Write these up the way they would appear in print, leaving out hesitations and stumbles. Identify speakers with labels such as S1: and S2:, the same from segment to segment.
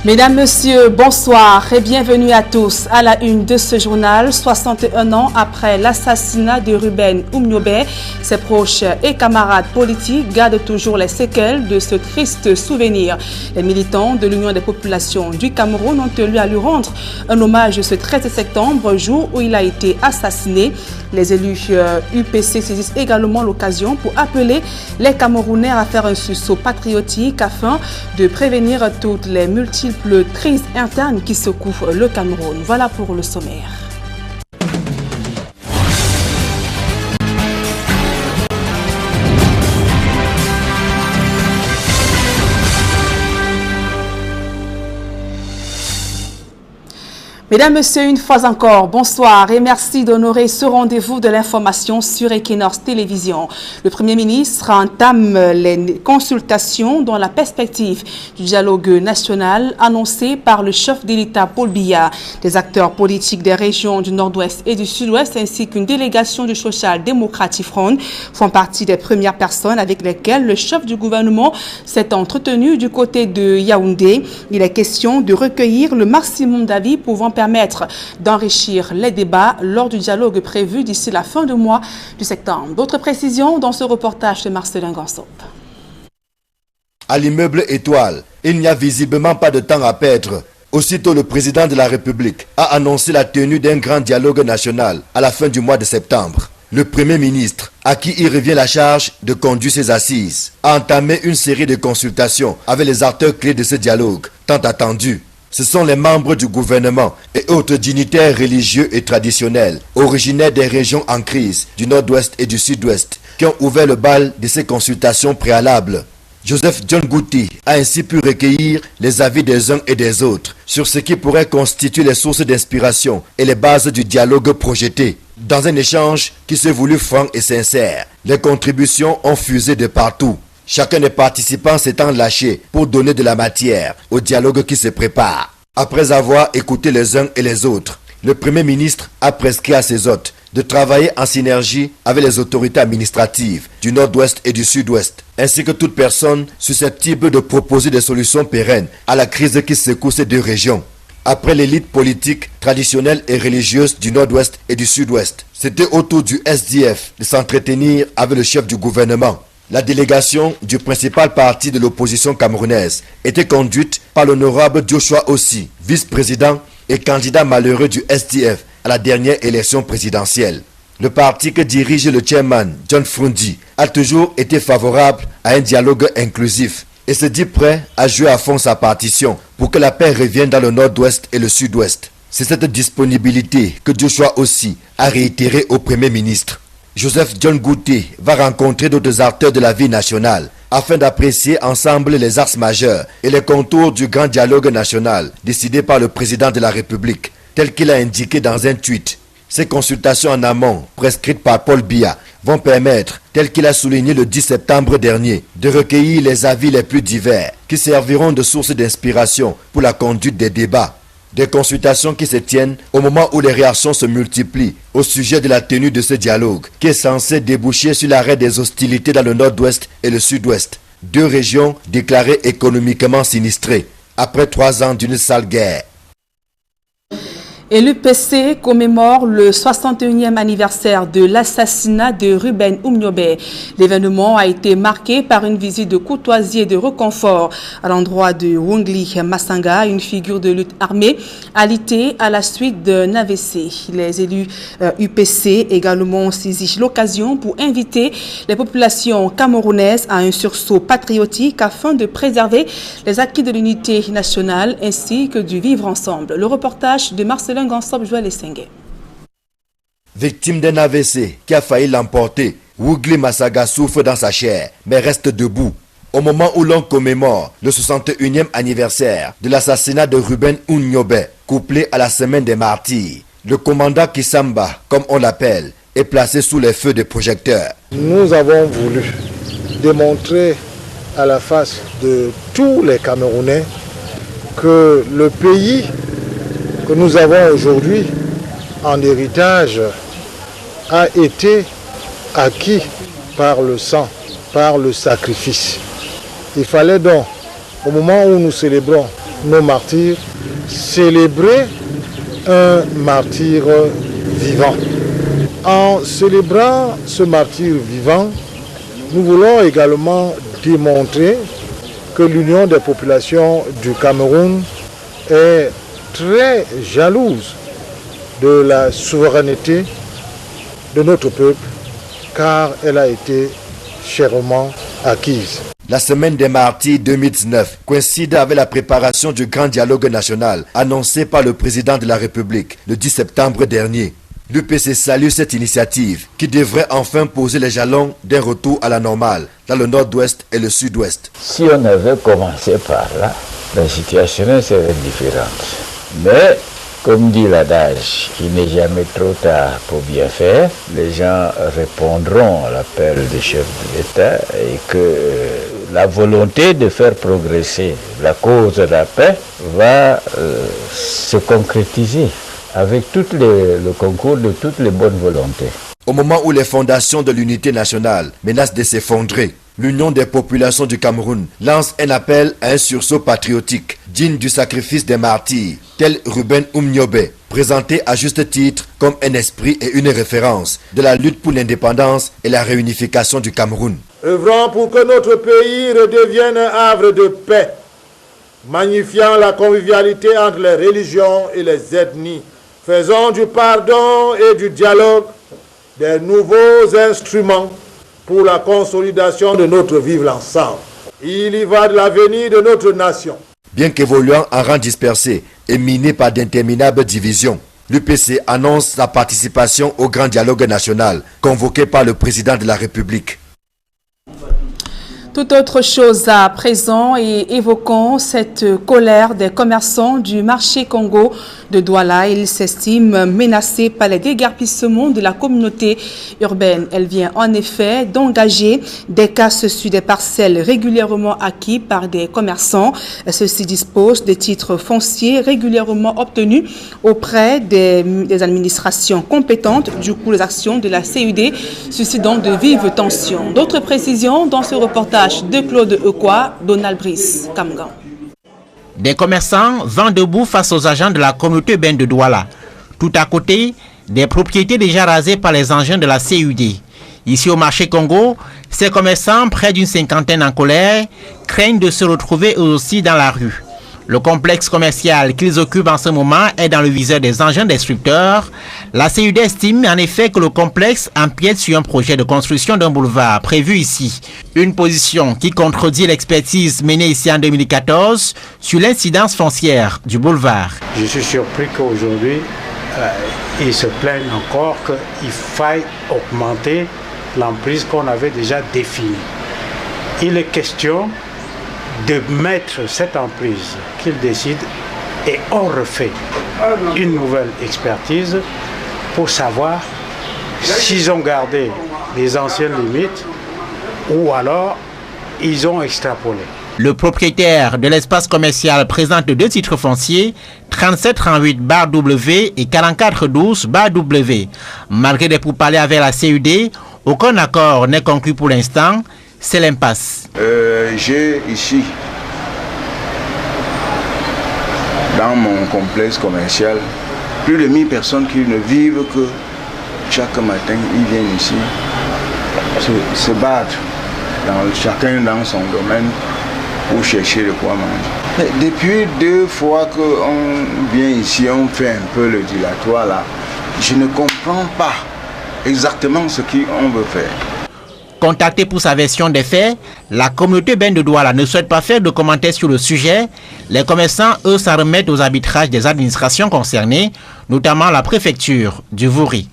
S1: Mesdames, Messieurs, bonsoir et bienvenue à tous à la une de ce journal. 61 ans après l'assassinat de Ruben Oumniobé, ses proches et camarades politiques gardent toujours les séquelles de ce triste souvenir. Les militants de l'Union des populations du Cameroun ont tenu à lui rendre un hommage ce 13 septembre, jour où il a été assassiné. Les élus UPC saisissent également l'occasion pour appeler les Camerounais à faire un sursaut patriotique afin de prévenir toutes les multiples crises internes qui secouent le Cameroun. Voilà pour le sommaire. Mesdames, Messieurs, une fois encore, bonsoir et merci d'honorer ce rendez-vous de l'information sur Equinox Télévision. Le Premier ministre entame les consultations dans la perspective du dialogue national annoncé par le chef de l'État Paul Biya. Des acteurs politiques des régions du Nord-Ouest et du Sud-Ouest ainsi qu'une délégation du Social Democratic Front font partie des premières personnes avec lesquelles le chef du gouvernement s'est entretenu du côté de Yaoundé. Il est question de recueillir le maximum d'avis pouvant permettre d'enrichir les débats lors du dialogue prévu d'ici la fin du mois de septembre. D'autres précisions dans ce reportage de Marcelin Gansop.
S2: À l'immeuble Étoile, il n'y a visiblement pas de temps à perdre. Aussitôt, le président de la République a annoncé la tenue d'un grand dialogue national à la fin du mois de septembre. Le Premier ministre, à qui il revient la charge de conduire ses assises, a entamé une série de consultations avec les acteurs clés de ce dialogue, tant attendu. Ce sont les membres du gouvernement et autres dignitaires religieux et traditionnels, originaires des régions en crise du Nord-Ouest et du Sud-Ouest, qui ont ouvert le bal de ces consultations préalables. Joseph John Gouti a ainsi pu recueillir les avis des uns et des autres sur ce qui pourrait constituer les sources d'inspiration et les bases du dialogue projeté. Dans un échange qui s'est voulu franc et sincère, les contributions ont fusé de partout. Chacun des participants s'étant lâché pour donner de la matière au dialogue qui se prépare. Après avoir écouté les uns et les autres, le Premier ministre a prescrit à ses hôtes de travailler en synergie avec les autorités administratives du Nord-Ouest et du Sud-Ouest, ainsi que toute personne susceptible de proposer des solutions pérennes à la crise qui secoue ces deux régions. Après l'élite politique traditionnelle et religieuse du Nord-Ouest et du Sud-Ouest, c'était au tour du SDF de s'entretenir avec le chef du gouvernement. La délégation du principal parti de l'opposition camerounaise était conduite par l'honorable Joshua Ossi, vice-président et candidat malheureux du SDF à la dernière élection présidentielle. Le parti que dirige le chairman John Frundi a toujours été favorable à un dialogue inclusif et se dit prêt à jouer à fond sa partition pour que la paix revienne dans le Nord-Ouest et le Sud-Ouest. C'est cette disponibilité que Joshua Ossi a réitérée au Premier ministre. Joseph John Gouti va rencontrer d'autres acteurs de la vie nationale afin d'apprécier ensemble les axes majeurs et les contours du grand dialogue national décidé par le président de la République, tel qu'il a indiqué dans un tweet. Ces consultations en amont, prescrites par Paul Biya, vont permettre, tel qu'il a souligné le 10 septembre dernier, de recueillir les avis les plus divers qui serviront de source d'inspiration pour la conduite des débats. Des consultations qui se tiennent au moment où les réactions se multiplient au sujet de la tenue de ce dialogue qui est censé déboucher sur l'arrêt des hostilités dans le Nord-Ouest et le Sud-Ouest, deux régions déclarées économiquement sinistrées après 3 ans d'une sale guerre.
S1: Et l'UPC commémore le 61e anniversaire de l'assassinat de Ruben Oumniobé. L'événement a été marqué par une visite de courtoisie et de réconfort à l'endroit de Wongli Massanga, une figure de lutte armée alitée à la suite d'un AVC. Les élus UPC également ont saisi l'occasion pour inviter les populations camerounaises à un sursaut patriotique afin de préserver les acquis de l'unité nationale ainsi que du vivre ensemble. Le reportage de Marcelin Gansop, Joël Essengue.
S2: Victime d'un AVC qui a failli l'emporter, Wongli Massanga souffre dans sa chair, mais reste debout. Au moment où l'on commémore le 61e anniversaire de l'assassinat de Ruben Oumniobé, couplé à la semaine des martyrs, le commandant Kissamba, comme on l'appelle, est placé sous les feux des projecteurs.
S3: Nous avons voulu démontrer à la face de tous les Camerounais que le pays que nous avons aujourd'hui en héritage a été acquis par le sang, par le sacrifice. Il fallait donc, au moment où nous célébrons nos martyrs, célébrer un martyr vivant. En célébrant ce martyr vivant, nous voulons également démontrer que l'Union des populations du Cameroun est très jalouse de la souveraineté de notre peuple, car elle a été chèrement acquise.
S2: La semaine des martyrs 2019 coïncide avec la préparation du grand dialogue national annoncé par le président de la République le 10 septembre dernier. L'UPC salue cette initiative qui devrait enfin poser les jalons d'un retour à la normale dans le nord-ouest et le sud-ouest.
S4: Si on avait commencé par là, la situation serait différente. Mais, comme dit l'adage, il n'est jamais trop tard pour bien faire, les gens répondront à l'appel du chef de l'État et que la volonté de faire progresser la cause de la paix va se concrétiser avec le concours de toutes les bonnes volontés.
S2: Au moment où les fondations de l'unité nationale menacent de s'effondrer, l'Union des populations du Cameroun lance un appel à un sursaut patriotique digne du sacrifice des martyrs, tel Ruben Oumniobé, présenté à juste titre comme un esprit et une référence de la lutte pour l'indépendance et la réunification du Cameroun.
S3: Œuvrons pour que notre pays redevienne un havre de paix, magnifiant la convivialité entre les religions et les ethnies. Faisons du pardon et du dialogue des nouveaux instruments pour la consolidation de notre vivre ensemble. Il y va de l'avenir de notre nation.
S2: Bien qu'évoluant en rang dispersé et miné par d'interminables divisions, l'UPC annonce sa participation au grand dialogue national convoqué par le président de la République.
S1: Tout autre chose à présent et évoquons cette colère des commerçants du marché Congo de Douala. Ils s'estiment menacés par les déguerpissements de la communauté urbaine. Elle vient en effet d'engager des casses sur des parcelles régulièrement acquises par des commerçants. Ceux-ci disposent de titres fonciers régulièrement obtenus auprès des administrations compétentes. Du coup, les actions de la CUD suscitent donc de vives tensions. D'autres précisions dans ce reportage de Claude Eukwa, Donald Brice, Kamgan.
S5: Des commerçants vont debout face aux agents de la communauté urbaine de Douala. Tout à côté, des propriétés déjà rasées par les engins de la CUD. Ici au marché Congo, ces commerçants, près d'une cinquantaine en colère, craignent de se retrouver eux aussi dans la rue. Le complexe commercial qu'ils occupent en ce moment est dans le viseur des engins destructeurs. La CUD estime en effet que le complexe empiète sur un projet de construction d'un boulevard prévu ici. Une position qui contredit l'expertise menée ici en 2014 sur l'incidence foncière du boulevard.
S6: Je suis surpris qu'aujourd'hui, ils se plaignent encore qu'il faille augmenter l'emprise qu'on avait déjà définie. Il est question de mettre cette emprise qu'ils décident et on refait une nouvelle expertise pour savoir s'ils ont gardé les anciennes limites ou alors ils ont extrapolé.
S5: Le propriétaire de l'espace commercial présente deux titres fonciers, 3738/W et 4412/W. Malgré des pourparlers avec la CUD, aucun accord n'est conclu pour l'instant. C'est l'impasse.
S7: J'ai ici, dans mon complexe commercial, plus de 1000 personnes qui ne vivent que chaque matin, ils viennent ici se battre, chacun dans son domaine, pour chercher de quoi manger. Mais depuis 2 fois qu'on vient ici, on fait un peu le dilatoire là, je ne comprends pas exactement ce qu'on veut faire.
S5: Contacté pour sa version des faits, la communauté urbaine de Douala ne souhaite pas faire de commentaires sur le sujet. Les commerçants, eux, s'en remettent aux arbitrages des administrations concernées, notamment la préfecture du Vouri.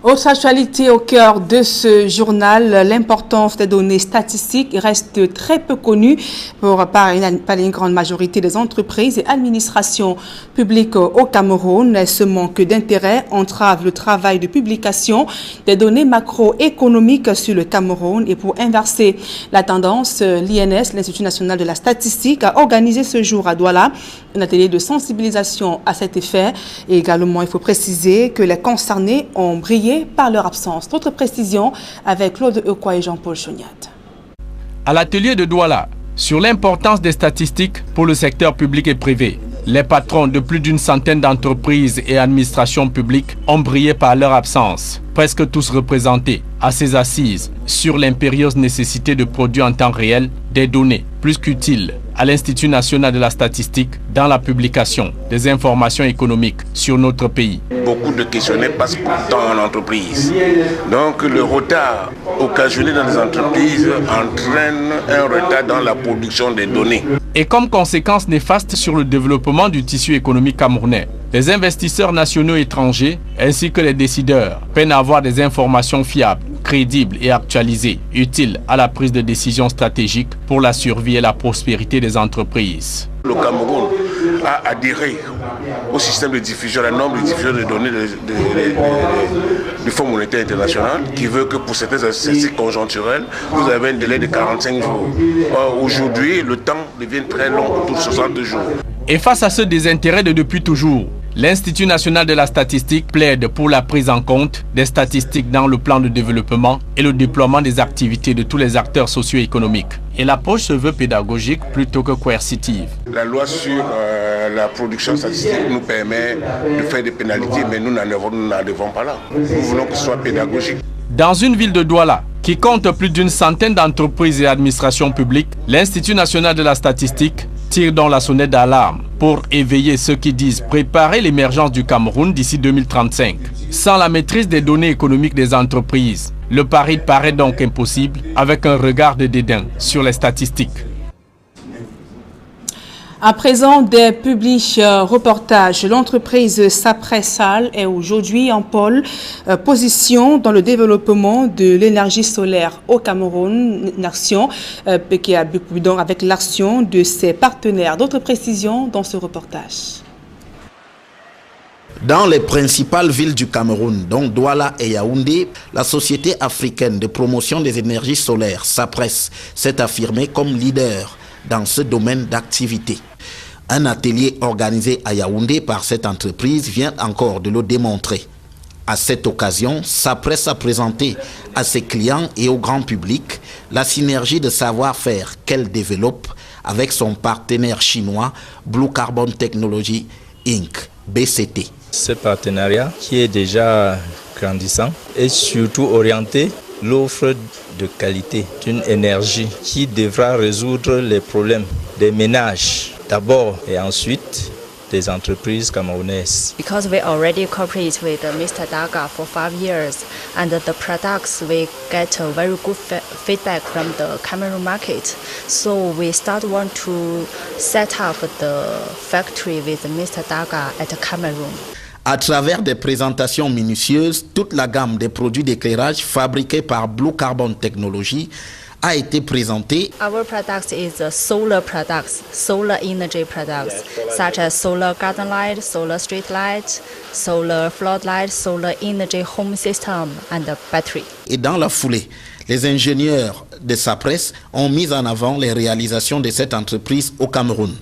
S1: Autre actualité au cœur de ce journal, l'importance des données statistiques reste très peu connue par une grande majorité des entreprises et administrations publiques au Cameroun. Ce manque d'intérêt entrave le travail de publication des données macroéconomiques sur le Cameroun. Et pour inverser la tendance, l'INS, l'Institut national de la statistique, a organisé ce jour à Douala un atelier de sensibilisation à cet effet. Et également, il faut préciser que les concernés ont brillé par leur absence. D'autres précisions avec Claude Eukwa et Jean-Paul Choniat.
S8: À l'atelier de Douala, Sur l'importance des statistiques pour le secteur public et privé, les patrons de plus d'une centaine d'entreprises et administrations publiques ont brillé par leur absence, presque tous représentés à ces assises sur l'impérieuse nécessité de produire en temps réel des données plus qu'utiles à l'Institut national de la statistique dans la publication des informations économiques sur notre pays.
S9: Beaucoup de questionnaires passent beaucoup de temps en entreprise. Donc le retard occasionné dans les entreprises entraîne un retard dans la production des données.
S8: Et comme conséquence néfaste sur le développement du tissu économique camerounais, les investisseurs nationaux et étrangers ainsi que les décideurs peinent à avoir des informations fiables, crédibles et actualisées, utiles à la prise de décisions stratégiques pour la survie et la prospérité des entreprises.
S9: Le Cameroun a adhéré au système de diffusion, la norme de diffusion des données du Fonds monétaire international, qui veut que pour certains exercices conjoncturels, vous avez un délai de 45 jours. Aujourd'hui, le temps devient très long, autour de 60 jours.
S8: Et face à ce désintérêt de depuis toujours, l'Institut national de la statistique plaide pour la prise en compte des statistiques dans le plan de développement et le déploiement des activités de tous les acteurs socio-économiques. Et l'approche se veut pédagogique plutôt que coercitive.
S9: La loi sur la production statistique nous permet de faire des pénalités, mais nous n'en arrivons pas là. Nous voulons que ce soit pédagogique.
S8: Dans une ville de Douala, qui compte plus d'une centaine d'entreprises et administrations publiques, l'Institut national de la statistique tire donc la sonnette d'alarme pour éveiller ceux qui disent préparer l'émergence du Cameroun d'ici 2035. Sans la maîtrise des données économiques des entreprises, le pari paraît donc impossible avec un regard de dédain sur les statistiques.
S1: À présent, des publics reportages. L'entreprise Sapressal est aujourd'hui en pôle position dans le développement de l'énergie solaire au Cameroun, une action qui a donc avec l'action de ses partenaires. D'autres précisions dans ce reportage.
S10: Dans les principales villes du Cameroun, dont Douala et Yaoundé, la Société africaine de promotion des énergies solaires, SAPRES, s'est affirmée comme leader dans ce domaine d'activité. Un atelier organisé à Yaoundé par cette entreprise vient encore de le démontrer. À cette occasion, SAPRES a présenté à ses clients et au grand public la synergie de savoir-faire qu'elle développe avec son partenaire chinois Blue Carbon Technology Inc., BCT.
S11: Ce partenariat qui est déjà grandissant est surtout orienté l'offre de qualité d'une énergie qui devra résoudre les problèmes des ménages d'abord et ensuite des entreprises camerounaises.
S12: Because we already cooperate with Mr. Daga for 5 years and the products we get a very good feedback from the Cameroon market. So we want to set up the factory with Mr. Daga at Cameroon.
S10: À travers des présentations minutieuses, toute la gamme des produits d'éclairage fabriqués par Blue Carbon Technology a été présentée.
S12: Our products is solar products, solar energy products, such as solar garden light, solar street light, solar floodlight, solar energy home system and battery.
S10: Et dans la foulée, les ingénieurs de SAPRES ont mis en avant les réalisations de cette entreprise au Cameroun.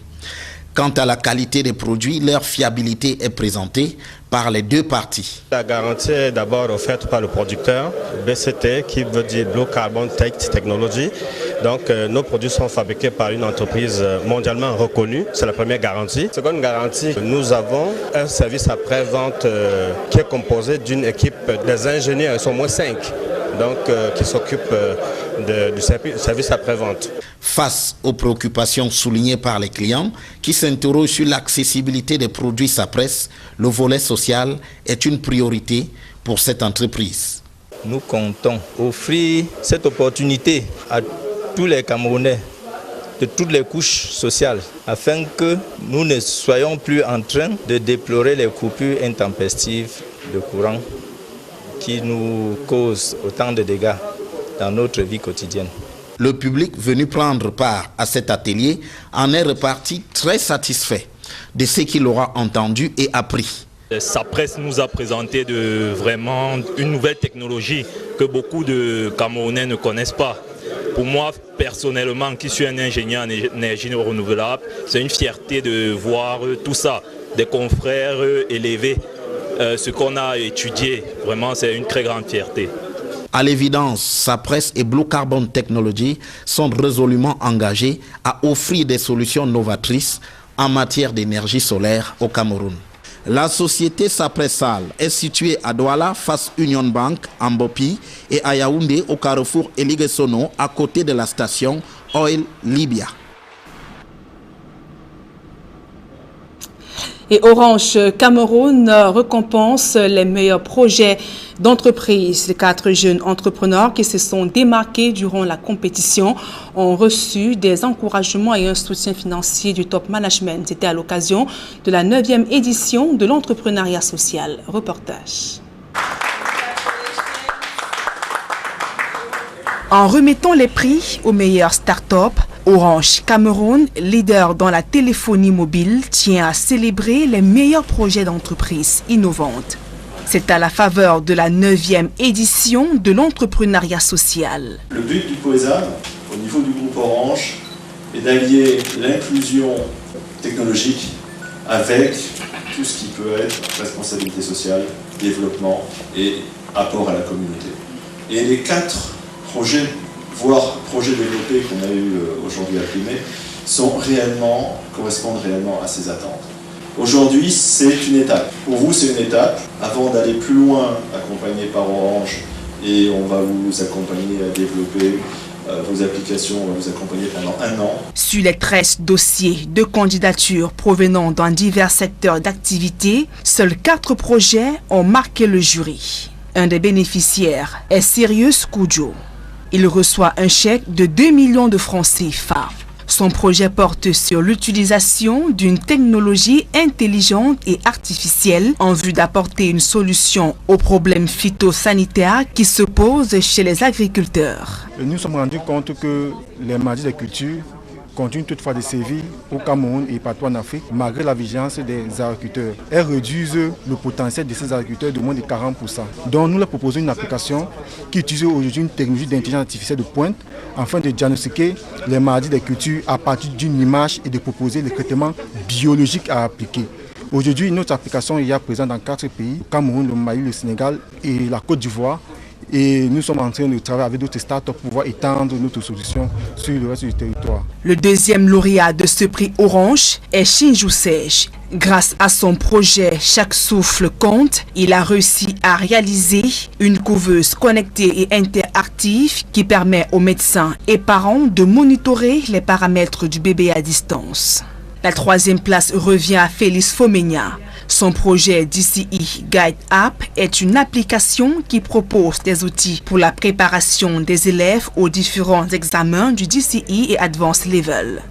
S10: Quant à la qualité des produits, leur fiabilité est présentée par les deux parties.
S13: La garantie est d'abord offerte par le producteur, BCT, qui veut dire Blue Carbon Technology. Donc nos produits sont fabriqués par une entreprise mondialement reconnue, c'est la première garantie. Seconde garantie, nous avons un service après-vente qui est composé d'une équipe des ingénieurs, ils sont au moins 5. Donc, qui s'occupe du service après-vente.
S10: Face aux préoccupations soulignées par les clients qui s'interrogent sur l'accessibilité des produits SAPRES, le volet social est une priorité pour cette entreprise.
S11: Nous comptons offrir cette opportunité à tous les Camerounais de toutes les couches sociales afin que nous ne soyons plus en train de déplorer les coupures intempestives de courant qui nous cause autant de dégâts dans notre vie quotidienne.
S10: Le public venu prendre part à cet atelier en est reparti très satisfait de ce qu'il aura entendu et appris.
S14: SAPRES nous a présenté vraiment une nouvelle technologie que beaucoup de Camerounais ne connaissent pas. Pour moi, personnellement, qui suis un ingénieur en énergie renouvelable, c'est une fierté de voir tout ça, des confrères élevés. Ce qu'on a étudié, vraiment c'est une très grande fierté.
S10: À l'évidence, Sapress et Blue Carbon Technology sont résolument engagés à offrir des solutions novatrices en matière d'énergie solaire au Cameroun. La société Sapressal est située à Douala, face Union Bank, en Bopi, et à Yaoundé, au carrefour Eligesono, à côté de la station Oil Libya.
S1: Et Orange Cameroun récompense les meilleurs projets d'entreprise. Les 4 jeunes entrepreneurs qui se sont démarqués durant la compétition ont reçu des encouragements et un soutien financier du top management. C'était à l'occasion de la 9e édition de l'entrepreneuriat social. Reportage. En remettant les prix aux meilleures start-up, Orange Cameroun, leader dans la téléphonie mobile, tient à célébrer les meilleurs projets d'entreprises innovantes. C'est à la faveur de la 9e édition de l'entrepreneuriat social.
S15: Le but du POESAM, au niveau du groupe Orange, est d'allier l'inclusion technologique avec tout ce qui peut être responsabilité sociale, développement et apport à la communauté. Et les 4 projets, voire projets développés qu'on a eu aujourd'hui à primer, correspondent réellement à ces attentes. Aujourd'hui, c'est une étape. Pour vous, c'est une étape. Avant d'aller plus loin, accompagné par Orange, et on va vous accompagner à développer vos applications, on va vous accompagner pendant 1 an.
S1: Sur les 13 dossiers de candidature provenant dans divers secteurs d'activité, seuls 4 projets ont marqué le jury. Un des bénéficiaires est Sirius Kudjo. Il reçoit un chèque de 2 millions de francs CFA. Son projet porte sur l'utilisation d'une technologie intelligente et artificielle en vue d'apporter une solution aux problèmes phytosanitaires qui se posent chez les agriculteurs.
S16: Nous nous sommes rendus compte que les maladies des cultures continuent toutefois de sévir au Cameroun et partout en Afrique, malgré la vigilance des agriculteurs. Elles réduisent le potentiel de ces agriculteurs de moins de 40%. Donc nous leur proposons une application qui utilise aujourd'hui une technologie d'intelligence artificielle de pointe afin de diagnostiquer les maladies des cultures à partir d'une image et de proposer les traitements biologiques à appliquer. Aujourd'hui, notre application est présente dans 4 pays, le Cameroun, le Mali, le Sénégal et la Côte d'Ivoire. Et nous sommes en train de travailler avec d'autres startups pour pouvoir étendre notre solution sur le reste du territoire.
S1: Le deuxième lauréat de ce prix Orange est Shinju Sej. Grâce à son projet Chaque souffle compte, il a réussi à réaliser une couveuse connectée et interactive qui permet aux médecins et parents de monitorer les paramètres du bébé à distance. La 3e place revient à Félix Fomenia. Son projet DCE Guide App est une application qui propose des outils pour la préparation des élèves aux différents examens du DCE et Advanced Level.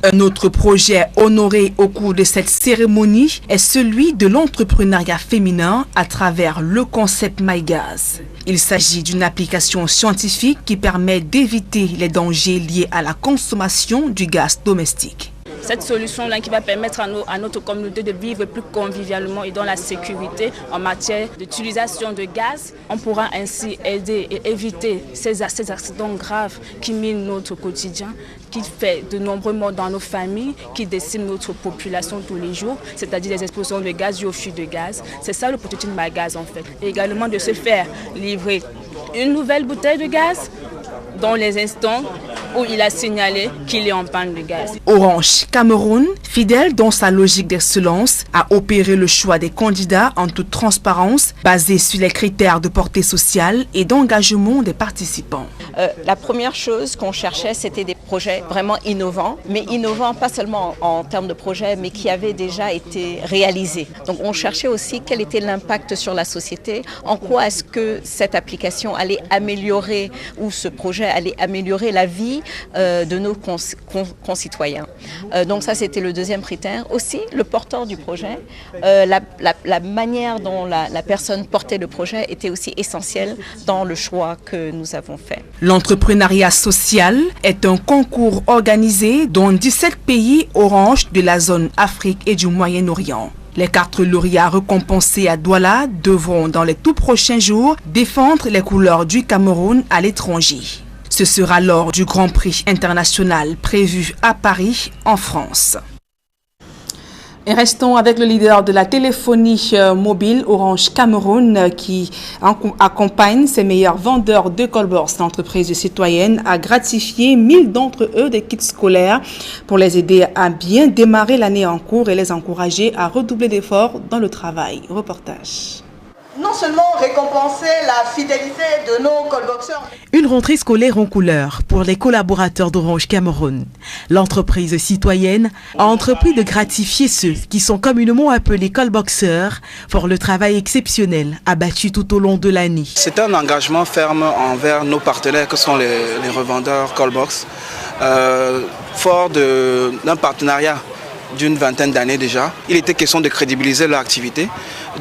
S1: Un autre projet honoré au cours de cette cérémonie est celui de l'entrepreneuriat féminin à travers le concept MyGaz. Il s'agit d'une application scientifique qui permet d'éviter les dangers liés à la consommation du gaz domestique.
S17: Cette solution-là qui va permettre à notre communauté de vivre plus convivialement et dans la sécurité en matière d'utilisation de gaz. On pourra ainsi aider et éviter ces accidents graves qui minent notre quotidien, qui fait de nombreux morts dans nos familles, qui déciment notre population tous les jours, c'est-à-dire les explosions de gaz et au fuite de gaz. C'est ça le prototype MyGaz en fait. Et également de se faire livrer une nouvelle bouteille de gaz dans les instants où il a signalé qu'il est en panne de gaz.
S1: Orange Cameroun, fidèle dans sa logique d'excellence, a opéré le choix des candidats en toute transparence, basé sur les critères de portée sociale et d'engagement des participants.
S18: La première chose qu'on cherchait, c'était des projets vraiment innovants, mais innovants pas seulement en termes de projets, mais qui avaient déjà été réalisés. Donc on cherchait aussi quel était l'impact sur la société, en quoi est-ce que cette application allait améliorer ou ce projet allait améliorer la vie de nos concitoyens. Donc ça, c'était le deuxième critère. Aussi, le porteur du projet, la manière dont la personne portait le projet était aussi essentielle dans le choix que nous avons fait.
S1: L'entrepreneuriat social est un concours organisé dans 17 pays orange de la zone Afrique et du Moyen-Orient. Les 4 lauréats récompensés à Douala devront dans les tout prochains jours défendre les couleurs du Cameroun à l'étranger. Ce sera lors du Grand Prix international prévu à Paris, en France. Et restons avec le leader de la téléphonie mobile Orange Cameroun qui accompagne ses meilleurs vendeurs de callbox. L'entreprise citoyenne a gratifié 1000 d'entre eux des kits scolaires pour les aider à bien démarrer l'année en cours et les encourager à redoubler d'efforts dans le travail. Reportage.
S19: Non seulement récompenser la fidélité de nos callboxeurs.
S20: Une rentrée scolaire en couleur pour les collaborateurs d'Orange Cameroun. L'entreprise citoyenne a entrepris de gratifier ceux qui sont communément appelés callboxeurs pour le travail exceptionnel abattu tout au long de l'année.
S21: C'est un engagement ferme envers nos partenaires que sont les revendeurs callbox, fort d'un partenariat d'une vingtaine d'années déjà. Il était question de crédibiliser leur activité,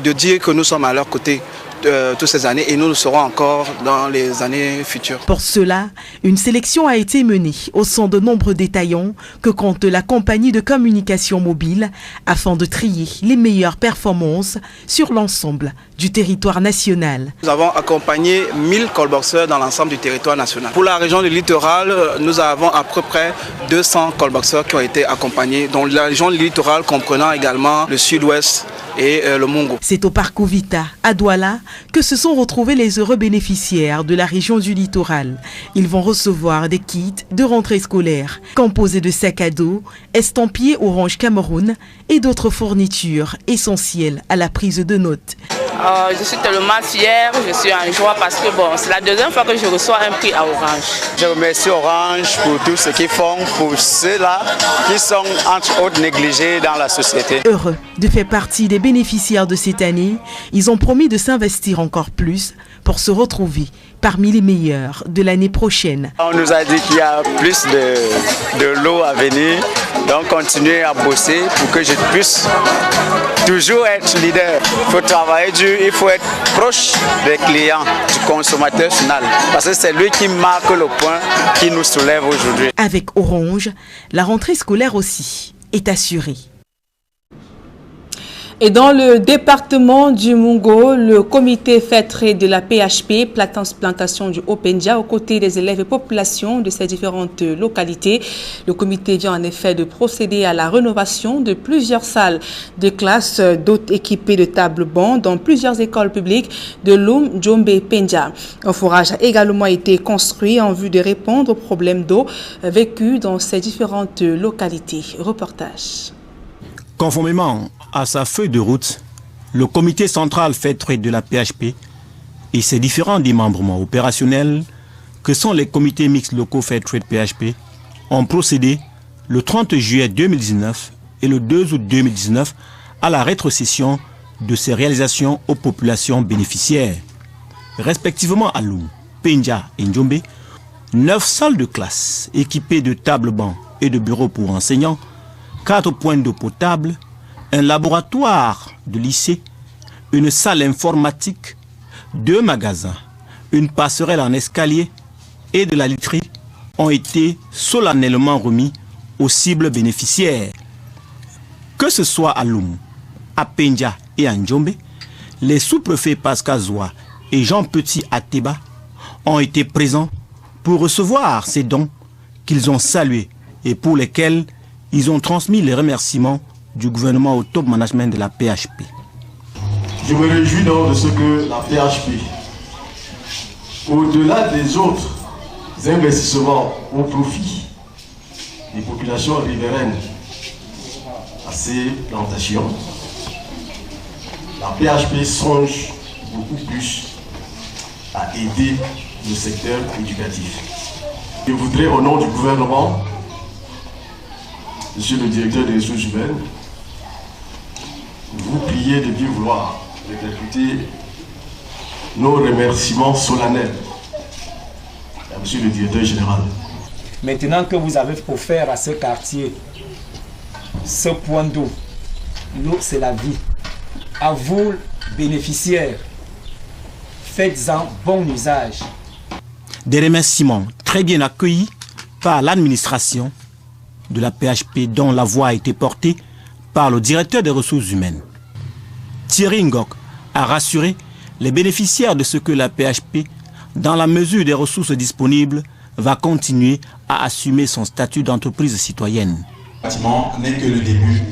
S21: de dire que nous sommes à leur côté toutes ces années et nous le serons encore dans les années futures.
S20: Pour cela, une sélection a été menée au sein de nombreux détaillants que compte la compagnie de communication mobile afin de trier les meilleures performances sur l'ensemble du territoire national.
S21: Nous avons accompagné 1000 callboxeurs dans l'ensemble du territoire national. Pour la région du littoral, nous avons à peu près 200 callboxeurs qui ont été accompagnés, dont la région du littoral comprenant également le sud-ouest et le Mongo.
S20: C'est au parc Vita, à Douala, que se sont retrouvés les heureux bénéficiaires de la région du littoral. Ils vont recevoir des kits de rentrée scolaire composés de sacs à dos, estampillés Orange Cameroun et d'autres fournitures essentielles à la prise de notes.
S22: Je suis tellement fière, je suis en joie parce que c'est la deuxième fois que je reçois un prix à Orange.
S23: Je remercie Orange pour tout ce qu'ils font pour ceux-là qui sont entre autres négligés dans la société.
S20: Heureux de faire partie des bénéficiaires de cette année, ils ont promis de s'investir encore plus pour se retrouver parmi les meilleurs de l'année prochaine.
S23: On nous a dit qu'il y a plus de lots à venir, donc continuer à bosser pour que je puisse toujours être leader. Il faut travailler dur, il faut être proche des clients, du consommateur final, parce que c'est lui qui marque le point qui nous soulève aujourd'hui.
S20: Avec Orange, la rentrée scolaire aussi est assurée.
S1: Et dans le département du Mongo, le comité fêteré de la PHP, plantation du Haut-Pendia, aux côtés des élèves et populations de ces différentes localités. Le comité vient en effet de procéder à la rénovation de plusieurs salles de classe, d'autres équipées de tables-bancs dans plusieurs écoles publiques de Loum, Djombe et Pendia. Un forage a également été construit en vue de répondre aux problèmes d'eau vécus dans ces différentes localités. Reportage.
S24: Conformément à sa feuille de route, le comité central fêteré de la PHP et ses différents démembrements opérationnels, que sont les comités mixtes locaux fêterés de PHP, ont procédé le 30 juillet 2019 et le 2 août 2019 à la rétrocession de ces réalisations aux populations bénéficiaires. Respectivement à Loum, Pendia et Djombe, 9 salles de classe équipées de tables-bancs et de bureaux pour enseignants, 4 points d'eau potable, un laboratoire de lycée, une salle informatique, 2 magasins, une passerelle en escalier et de la literie ont été solennellement remis aux cibles bénéficiaires. Que ce soit à Loum, à Pendia et à Djombe, les sous-préfets Pascal Zoua et Jean Petit Ateba ont été présents pour recevoir ces dons qu'ils ont salués et pour lesquels ils ont transmis les remerciements du gouvernement au top management de la PHP.
S25: Je me réjouis donc de ce que la PHP, au-delà des autres investissements au profit des populations riveraines à ces plantations, la PHP songe beaucoup plus à aider le secteur éducatif. Je voudrais, au nom du gouvernement, Monsieur le directeur des ressources humaines, vous prier de bien vouloir répercuter nos remerciements solennels à Monsieur le directeur général.
S26: Maintenant que vous avez offert à ce quartier ce point d'eau, l'eau c'est la vie. À vous, bénéficiaires, faites-en bon usage.
S24: Des remerciements très bien accueillis par l'administration de la PHP dont la voix a été portée par le directeur des ressources humaines. Thierry Ngok a rassuré les bénéficiaires de ce que la PHP, dans la mesure des ressources disponibles, va continuer à assumer son statut d'entreprise citoyenne.
S25: Le bâtiment n'est que le début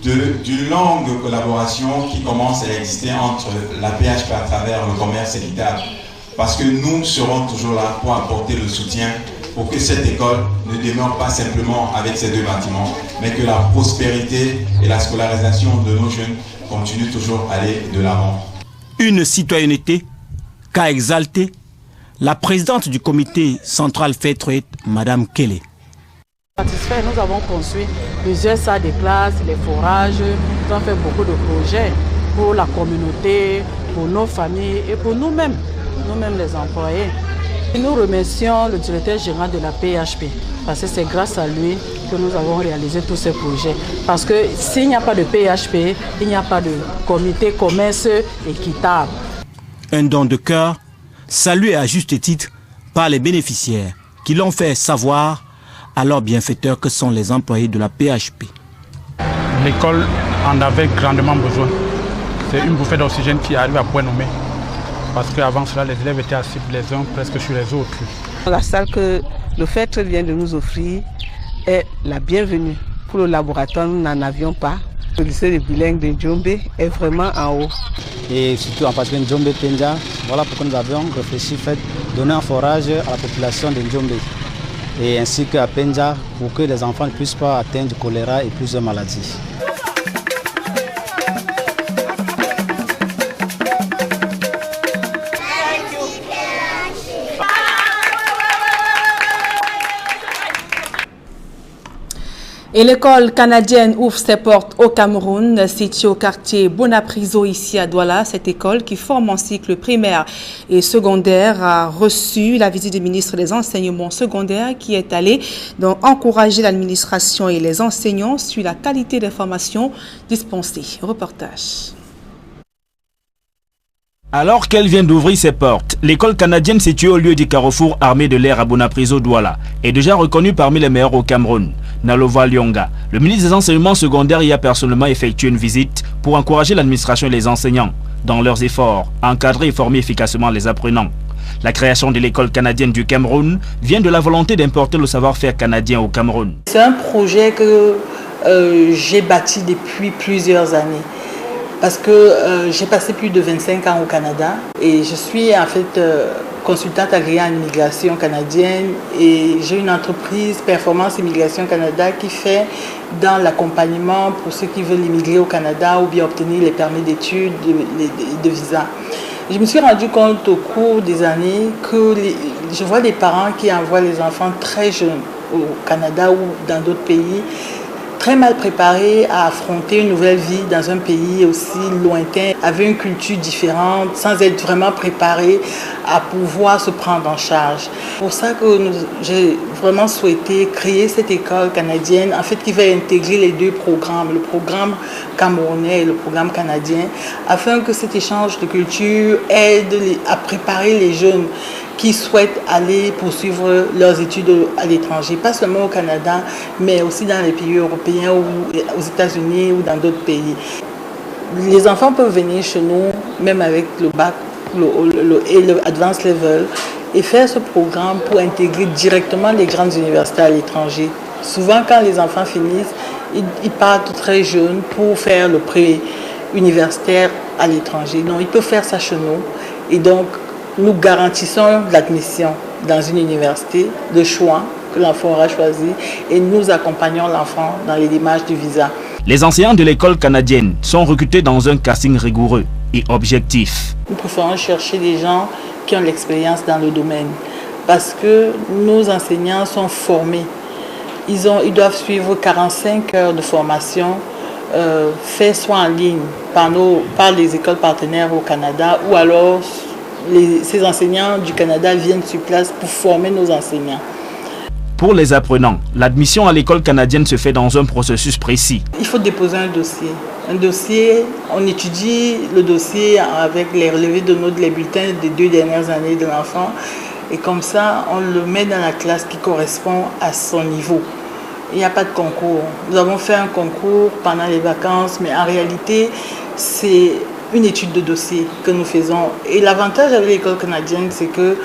S2: d'une longue collaboration qui commence à exister entre la PHP à travers le commerce équitable. Parce que nous serons toujours là pour apporter le soutien pour que cette école ne demeure pas simplement avec ces 2 bâtiments, mais que la prospérité et la scolarisation de nos jeunes continuent toujours à aller de l'avant.
S24: Une citoyenneté qu'a exalté la présidente du comité central Fairtrade, Madame Kelly.
S3: Satisfait, nous avons construit plusieurs salles de classe, les forages, nous avons fait beaucoup de projets pour la communauté, pour nos familles et pour nous-mêmes les employés. Et nous remercions le directeur général de la PHP parce que c'est grâce à lui que nous avons réalisé tous ces projets. Parce que s'il n'y a pas de PHP, il n'y a pas de comité commerce équitable.
S24: Un don de cœur, salué à juste titre par les bénéficiaires qui l'ont fait savoir à leurs bienfaiteurs que sont les employés de la PHP.
S4: L'école en avait grandement besoin. C'est une bouffée d'oxygène qui arrive à point nommé. Parce qu'avant cela, les élèves étaient assis les uns presque sur les autres.
S3: La salle que le Fairtrade vient de nous offrir est la bienvenue. Pour le laboratoire, nous n'en avions pas. Le lycée de bilingue de Djombe est vraiment en haut.
S5: Et surtout en particulier Djombe Penja, voilà pourquoi nous avions réfléchi, donner un forage à la population de Djombe. Et ainsi qu'à Penja, pour que les enfants ne puissent pas atteindre du choléra et plusieurs maladies.
S1: Et l'école canadienne ouvre ses portes au Cameroun, située au quartier Bonapriso ici à Douala. Cette école qui forme en cycle primaire et secondaire a reçu la visite du ministre des Enseignements secondaires qui est allé donc encourager l'administration et les enseignants sur la qualité des formations dispensées. Reportage.
S6: Alors qu'elle vient d'ouvrir ses portes, l'école canadienne située au lieu du carrefour armé de l'air à Bonapriso Douala est déjà reconnue parmi les meilleures au Cameroun. Nalova Lyonga, le ministre des Enseignements secondaires, y a personnellement effectué une visite pour encourager l'administration et les enseignants dans leurs efforts à encadrer et former efficacement les apprenants. La création de l'école canadienne du Cameroun vient de la volonté d'importer le savoir-faire canadien au Cameroun.
S3: C'est un projet que j'ai bâti depuis plusieurs années. Parce que j'ai passé plus de 25 ans au Canada et je suis en fait consultante agréée en immigration canadienne et j'ai une entreprise Performance Immigration Canada qui fait dans l'accompagnement pour ceux qui veulent immigrer au Canada ou bien obtenir les permis d'études, de visa. Je me suis rendu compte au cours des années que je vois des parents qui envoient les enfants très jeunes au Canada ou dans d'autres pays, très mal préparés à affronter une nouvelle vie dans un pays aussi lointain, avec une culture différente, sans être vraiment préparés à pouvoir se prendre en charge. C'est pour ça que j'ai vraiment souhaité créer cette école canadienne, en fait, qui va intégrer les deux programmes, le programme camerounais et le programme canadien, afin que cet échange de culture aide à préparer les jeunes qui souhaitent aller poursuivre leurs études à l'étranger, pas seulement au Canada, mais aussi dans les pays européens ou aux États-Unis ou dans d'autres pays. Les enfants peuvent venir chez nous, même avec le bac et le advanced level, et faire ce programme pour intégrer directement les grandes universités à l'étranger. Souvent, quand les enfants finissent, ils partent très jeunes pour faire le pré-universitaire à l'étranger. Donc, ils peuvent faire ça chez nous. Et donc, nous garantissons l'admission dans une université de choix que l'enfant aura choisi et nous accompagnons l'enfant dans les démarches du visa.
S6: Les enseignants de l'école canadienne sont recrutés dans un casting rigoureux et objectif.
S3: Nous préférons chercher des gens qui ont l'expérience dans le domaine parce que nos enseignants sont formés. Ils doivent suivre 45 heures de formation fait soit en ligne par les écoles partenaires au Canada ou alors ces enseignants du Canada viennent sur place pour former nos enseignants.
S6: Pour les apprenants, l'admission à l'école canadienne se fait dans un processus précis.
S3: Il faut déposer un dossier. Un dossier, on étudie le dossier avec les relevés de notes, les bulletins des 2 dernières années de l'enfant. Et comme ça, on le met dans la classe qui correspond à son niveau. Il n'y a pas de concours. Nous avons fait un concours pendant les vacances, mais en réalité, c'est une étude de dossier que nous faisons. Et l'avantage avec l'école canadienne, c'est que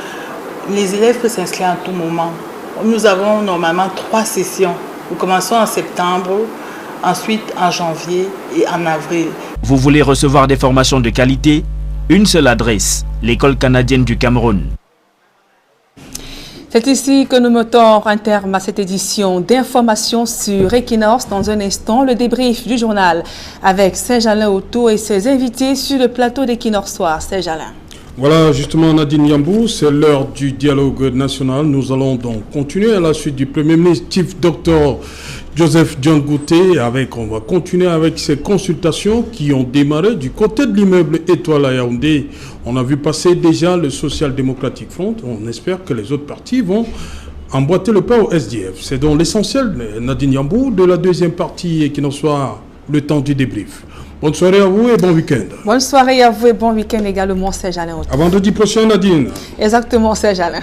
S3: les élèves peuvent s'inscrire à tout moment. Nous avons normalement 3 sessions. Nous commençons en septembre, ensuite en janvier et en avril.
S6: Vous voulez recevoir des formations de qualité? Une seule adresse, l'École canadienne du Cameroun.
S1: C'est ici que nous mettons un terme à cette édition d'informations sur Equinox. Dans un instant, le débrief du journal avec Serge-Alain Otto et ses invités sur le plateau d'Equinox Soir. Serge-Alain. Voilà, justement, Nadine Yambou, c'est l'heure du dialogue national. Nous allons donc continuer à la suite du Premier ministre, Chief Dr. Joseph John Gouté. On va continuer avec ces consultations qui ont démarré du côté de l'immeuble Étoile à Yaoundé. On a vu passer déjà le Social Democratic Front. On espère que les autres partis vont emboîter le pas au SDF. C'est donc l'essentiel, Nadine Yambou, de la deuxième partie et qu'il en soit le temps du débrief. Bonne soirée à vous et bon week-end. Bonne soirée à vous et bon week-end également, Serge-Alain. À vendredi prochain, Nadine. Exactement, Serge-Alain.